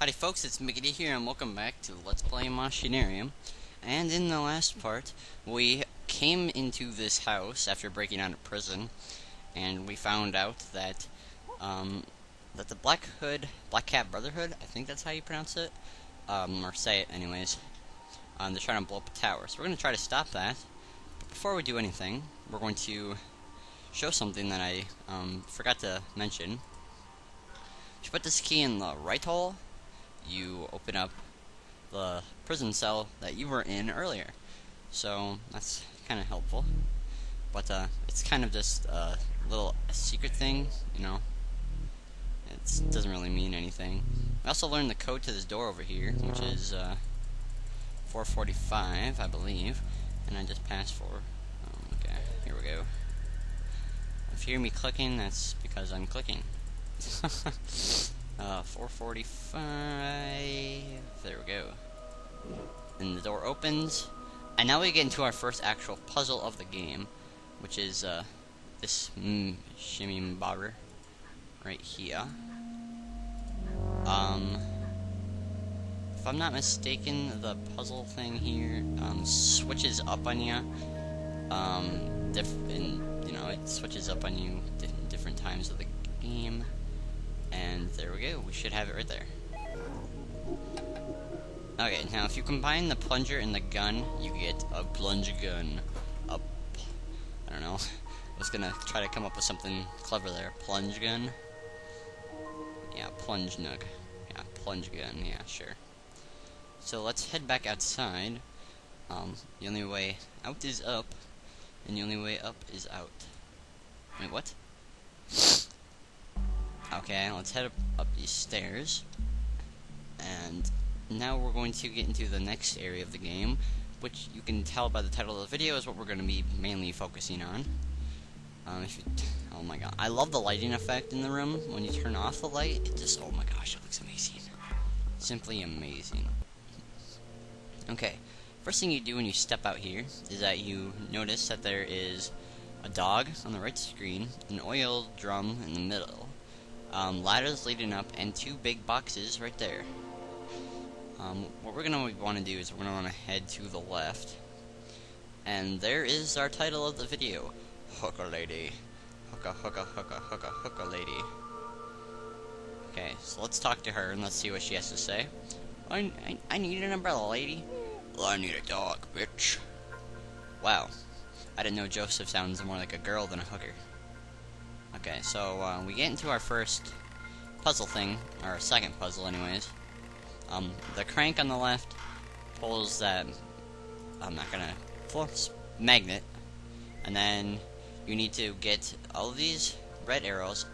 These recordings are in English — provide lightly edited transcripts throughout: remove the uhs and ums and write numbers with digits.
Howdy folks, it's Mickey here and welcome back to Let's Play Machinarium. And in the last part, we came into this house after breaking out of prison, and we found out that that the Black Cat Brotherhood, I think that's how you pronounce it, or say it anyways, they're trying to blow up a tower. So we're going to try to stop that. But before we do anything, we're going to show something that I forgot to mention. If you put this key in the right hole, you open up the prison cell that you were in earlier. So that's kind of helpful. But it's kind of just a little secret thing, you know. It doesn't really mean anything. I also learned the code to this door over here, which is 445, I believe. And I just passed 4. Okay, here we go. If you hear me clicking, that's because I'm clicking. 445. There we go. And the door opens, and now we get into our first actual puzzle of the game, which is this shimmy bobber right here. If I'm not mistaken, the puzzle thing here switches up on you. You know, it switches up on you different times of the game. And there we go, we should have it right there. Okay, now if you combine the plunger and the gun, you get a plunge gun. I don't know. I was gonna try to come up with something clever there. Plunge gun? Yeah, plunge nug. Yeah, plunge gun, yeah, sure. So let's head back outside. The only way out is up, and the only way up is out. Wait, what? Okay, let's head up these stairs, and now we're going to get into the next area of the game, which you can tell by the title of the video is what we're going to be mainly focusing on. Oh my god, I love the lighting effect in the room. When you turn off the light, it just, oh my gosh, it looks amazing. Simply amazing. Okay, first thing you do when you step out here is that you notice that there is a dog on the right screen, an oil drum in the middle, ladders leading up, and 2 big boxes right there. What we're going to want to do is we're going to want to head to the left, and there is our title of the video, Hooker Lady. Hooka, hooka, hooka, hooka, hooka lady. Okay, so let's talk to her and let's see what she has to say. I need an umbrella, lady. Well, I need a dog, bitch. Wow, I didn't know Joseph sounds more like a girl than a hooker. Okay, so we get into our first puzzle thing, or second puzzle anyways. The crank on the left pulls that, I'm not gonna force magnet, and then you need to get all of these red arrows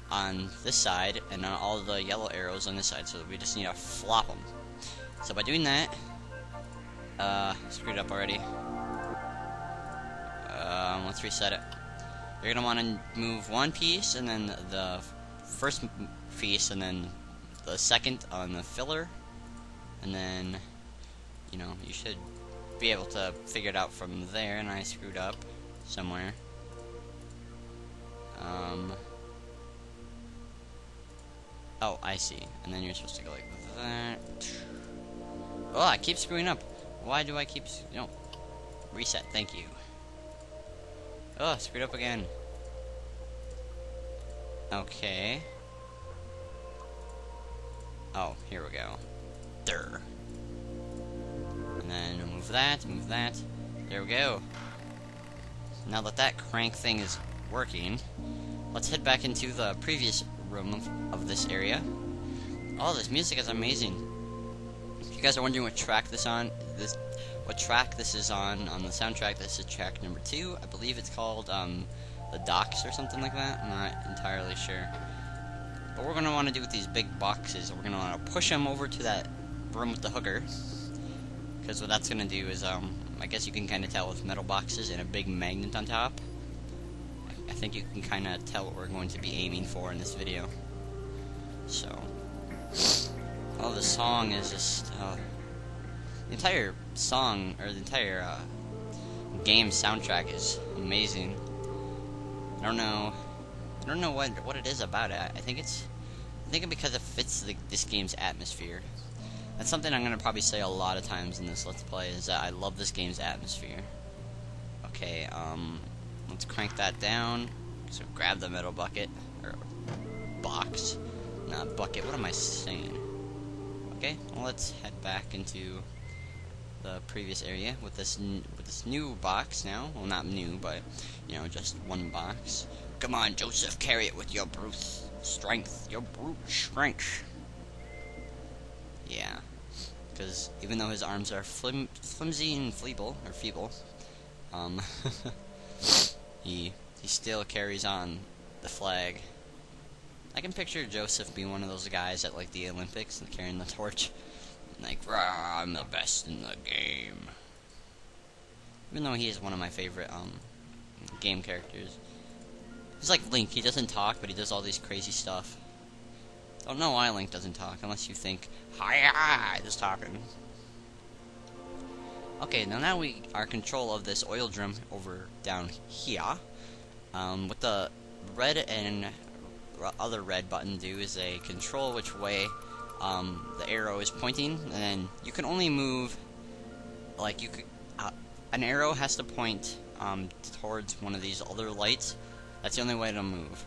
on this side, and then all the yellow arrows on this side, so we just need to flop them. So by doing that, screwed up already. Let's reset it. You're gonna want to move one piece, and then the first piece, and then the second on the filler, and then, you know, you should be able to figure it out from there. And I screwed up somewhere. Oh, I see. And then you're supposed to go like that. Oh, I keep screwing up. Why do I keep? No, reset. Thank you. Oh, screwed up again. Okay. Oh, here we go. There. And then move that, move that. There we go. Now that that crank thing is working, let's head back into the previous room of this area. Oh, this music is amazing. If you guys are wondering what track this is on the soundtrack, this is track number 2. I believe it's called The Docks or something like that. I'm not entirely sure. But what we're going to want to do with these big boxes, we're going to want to push them over to that room with the hooker. Because what that's going to do is, I guess you can kind of tell with metal boxes and a big magnet on top. I think you can kind of tell what we're going to be aiming for in this video. So, oh, the song is just, the entire song, or the entire game soundtrack is amazing. I don't know what it is about it. I think it's think because it fits this game's atmosphere. That's something I'm gonna probably say a lot of times in this Let's Play, is that I love this game's atmosphere. Okay, let's crank that down. So grab the metal bucket, or box, not bucket, what am I saying? Okay, well, let's head back into the previous area with this new box now. Well, not new, but, you know, just one box. Come on, Joseph, carry it with your brute strength, Yeah, because even though his arms are flimsy and feeble, he still carries on the flag. I can picture Joseph being one of those guys at like the Olympics and carrying the torch, like, rah, I'm the best in the game. Even though he is one of my favorite game characters. He's like Link. He doesn't talk, but he does all these crazy stuff. Don't know why Link doesn't talk, unless you think, hi, just talking. Okay, now we are control of this oil drum over down here. What the red and other red button do is they control which way the arrow is pointing, and then you can only move, like, an arrow has to point towards one of these other lights. That's the only way to move.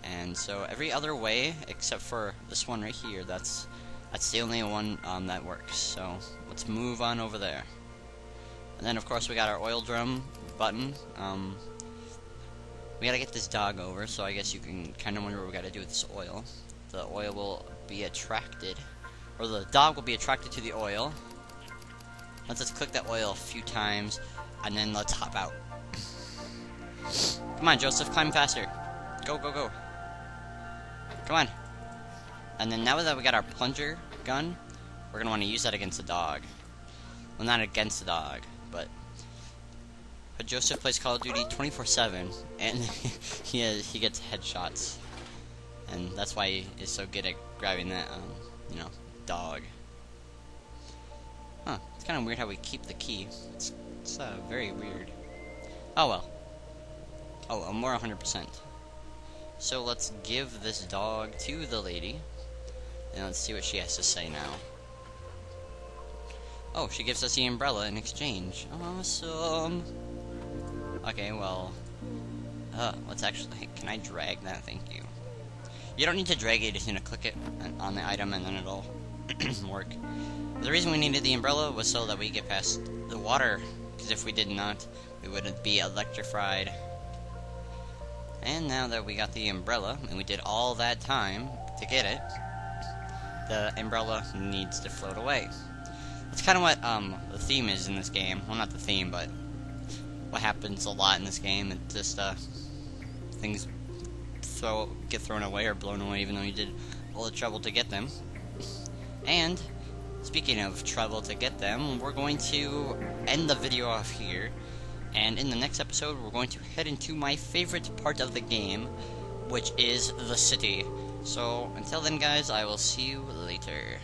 And so every other way, except for this one right here, that's the only one that works. So let's move on over there. And then of course we got our oil drum button. We gotta get this dog over, so I guess you can kind of wonder what we gotta do with this oil. The oil will be attracted, or the dog will be attracted to the oil. Let's just click that oil a few times, and then let's hop out. Come on, Joseph, climb faster. Go, go, go. Come on. And then now that we got our plunger gun, we're gonna want to use that against the dog. Well, not against the dog, but Joseph plays Call of Duty 24/7, and he gets headshots, and that's why he is so good at grabbing that you know, dog. Huh? It's kind of weird how we keep the key. It's very weird. Oh well. Oh, I'm more 100%. So let's give this dog to the lady, and let's see what she has to say now. Oh, she gives us the umbrella in exchange. Awesome. Okay, well, let's actually, can I drag that? Thank you. You don't need to drag it, you just need to click it on the item and then it'll work. The reason we needed the umbrella was so that we get past the water, because if we did not, we would be electrified. And now that we got the umbrella, and we did all that time to get it, the umbrella needs to float away. That's kind of what the theme is in this game. Well, not the theme, but what happens a lot in this game. It's just things get thrown away or blown away, even though you did all the trouble to get them. And speaking of trouble to get them, we're going to end the video off here. And in the next episode, we're going to head into my favorite part of the game, which is the city. So, until then, guys, I will see you later.